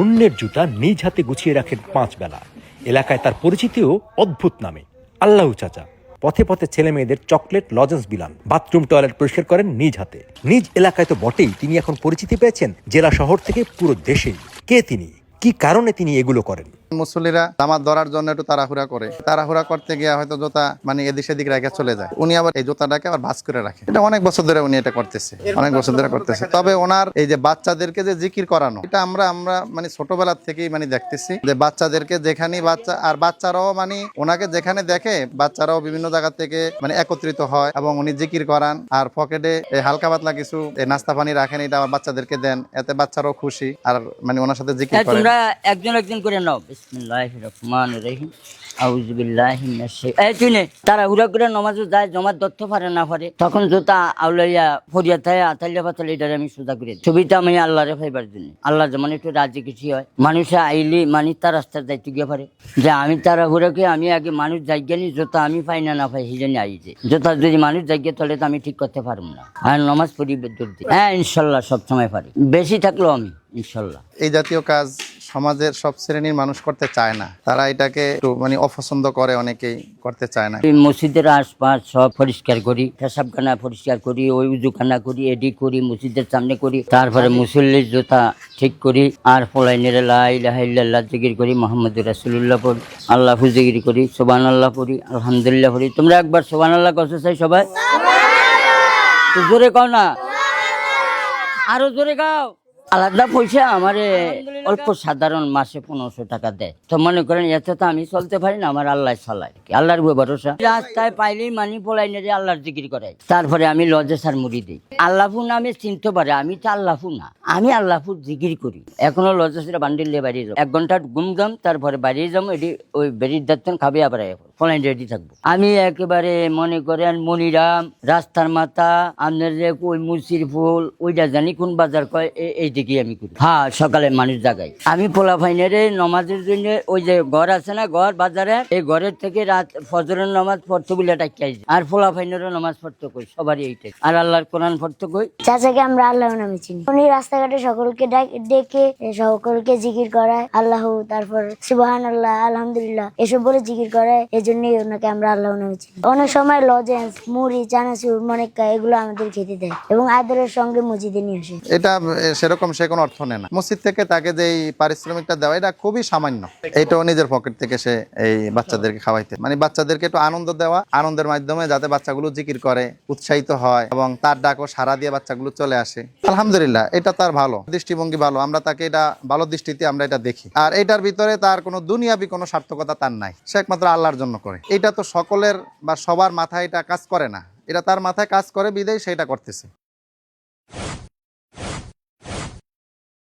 অন্যের জুতা নিজ হাতে গুছিয়ে রাখেন 5 বেলা। এলাকায় তার পরিচিতিও অদ্ভুত নামে, আল্লাহ চাচা। পথে পথে ছেলে মেয়েদের চকলেট লজেন্স বিলান, বাথরুম টয়লেট পরিষ্কার করেন নিজ হাতে। নিজ এলাকায় তো বটেই, তিনি এখন পরিচিতি পেয়েছেন জেলা শহর থেকে পুরো দেশেই। কে তিনি, কি কারণে তিনি এগুলো করেন? মুসল্লিরা নামাজ ধরার জন্য একটু তাড়াহুড়া করে, তাড়াহুড়া করতে গিয়ে হয়তো জুতা এদিক সেদিক রেখে চলে যায়। উনি আবার এই জুতাটাকে আবার ভাঁজ করে রাখে। এটা অনেক বছর ধরে উনি এটা করতেছে, অনেক বছর ধরে করতেছে। তবে ওনার এই যে বাচ্চাদেরকে যে জিকির করানো, এটা আমরা ছোটবেলা থেকেই দেখতেছি যে বাচ্চাদেরকে যেখানে বাচ্চারাও ওনাকে যেখানে দেখে বাচ্চারাও বিভিন্ন জায়গা থেকে একত্রিত হয় এবং উনি জিকির করান। আর পকেটে হালকা পাতলা কিছু নাস্তা পানি রাখেন, এটা আমার বাচ্চাদেরকে দেন, এতে বাচ্চারাও খুশি আর ওনার সাথে জিকির করেন। তোমরা একজন একজন করে নাও। বিসমিল্লাহির রহমানির রহিম, আউযু বিল্লাহি মিনাশ শাইতানির। তারা উড়া করে নামাজে যায়, জমাত ধরতে পারে না পারে, তখন জুতা আউলাইয়া ফরিয়া থাকে আতালিয়া পাতালে এটারে আমি সোজা করে দিই। ছবিটা আমি আল্লাহরে পাইবার জন্য, আল্লাহ যেমন একটু রাজি খুশি হয়। মানুষে আইলি তার রাস্তায় যাইতে গিয়ে পারে যে আমি তারা ঘুরাকে আমি আগে মানুষ যাইগানি জুতা আমি পাই না পাই সেই জন্য আই যে জুতা যদি মানুষ যাইগে তাহলে তো আমি ঠিক করতে পারবো না। আর নামাজ পড়ি জলদি, হ্যাঁ ইনশাল্লাহ সবসময় পারি, বেশি থাকলেও আমি ইনশাল্লাহ। এই জাতীয় কাজ সমাজের সব শ্রেণীর মানুষ করতে চায় না, তারা এটাকে একটু অপছন্দ করে, অনেকেই করতে চায় না। মসজিদের আশপাশ সব পরিষ্কার করি, পেশাবখানা পরিষ্কার করি, ওই উজুখানা করি, এডি করি, মসজিদের সামনে করি, তারপরে মুসল্লির জুতা ঠিক করি, আর ফলাইনের লা ইলাহা ইল্লাল্লাহ জিকির করি, মুহাম্মদুর রাসূলুল্লাহ পড়ি, আল্লাহ জিকির করি, সুবহানাল্লাহ পড়ি, আলহামদুলিল্লাহ পড়ি। তোমরা একবার সুবহানাল্লাহ কষ্ট চাই সবাই, জোরে কও না, আরো জোরে গাও। আলাদা পয়সা আমারে অল্প সাধারণ মাসে 1500 টাকা দেয়। তো মনে করেন এতে তো আমি চলতে পারি না, আমার আল্লাহ চালায়, আল্লাহর ভরসা। রাস্তায় পাইলেই পলাই নেড়ে আল্লাহর জিকির করাই, তারপরে আমি লজে সার মুড়ি দিই। আল্লাহফু নামে চিনতে পারে, আমি তো আল্লাহফু না, আমি আল্লাহফুর জিকির করি। এখনো লজে সারা বান্ডিল দিয়ে বাইরে যাবো, 1 ঘন্টা ঘুমগাম, তারপরে বাইরে যাবো, এটি ওই বেরির দাঁতন খাবে, আবার ফলাই রেডি থাকবো। আমি একেবারে মনে করেন মনিরাম, রাস্তার মাথা, আপনার যে ওই মুসির ফুল, ওইটা জানি কোন বাজার কয়, এই দিকে আমি করি। হ্যাঁ, সকালে মানুষ জাগাই। আমি পোলা ফাইনের নমাজের জন্য ওই যে ঘর আছে না, ঘর বাজারে, এই ঘরের থেকে রাত ফজরের নামাজ পড়তে বলে ডাকি, আর পোলা ফাইনেরও নামাজ পড়তে কই, সবারই এইটাই। আর আল্লাহর কোরআন পড়তে কই। চাচাকে আমরা আল্লাহ নামে চিনি। উনি রাস্তাঘাটে সকলকে ডেকে সকলকে জিকির করায়, আল্লাহ, তারপর সুবহানাল্লাহ, আলহামদুলিল্লাহ এসব বলে জিকির করায়, এজন্যই ওনাকে আমরা আল্লাহ নামে চিনি। অনেক সময় লজেন্স, মুড়ি, চানাচুর, মনেক্কা এগুলো আমাদের খেতে দেয় এবং আদরের সঙ্গে মসজিদে নিয়ে আসে। এটা সেরকম সে কোনো অর্থ নেয় না। মসজিদ থেকে তাকে যে পারিশ্রমিকটা দেওয়া, এটা খুবই সামান্য। এইটাও নিজের পকেট থেকে সে এই বাচ্চাদেরকে খাওয়াইতে, বাচ্চাদেরকে একটু আনন্দ দেওয়া, আনন্দের মাধ্যমে যাতে বাচ্চাগুলো জিকির করে, উৎসাহিত হয় এবং তার ডাকও সাড়া দিয়ে বাচ্চাগুলো চলে আসে। আলহামদুলিল্লাহ, এটা তার ভালো দৃষ্টিভঙ্গি, ভালো, আমরা তাকে এটা ভালো দৃষ্টিতে আমরা এটা দেখি। আর এটার ভিতরে তার কোনো দুনিয়াবি কোনো সার্থকতা তার নাই, সে একমাত্র আল্লাহর জন্য করে। এটা তো সকলের বা সবার মাথায় এটা কাজ করে না, এটা তার মাথায় কাজ করে বিদেয় সেটা করতেছে।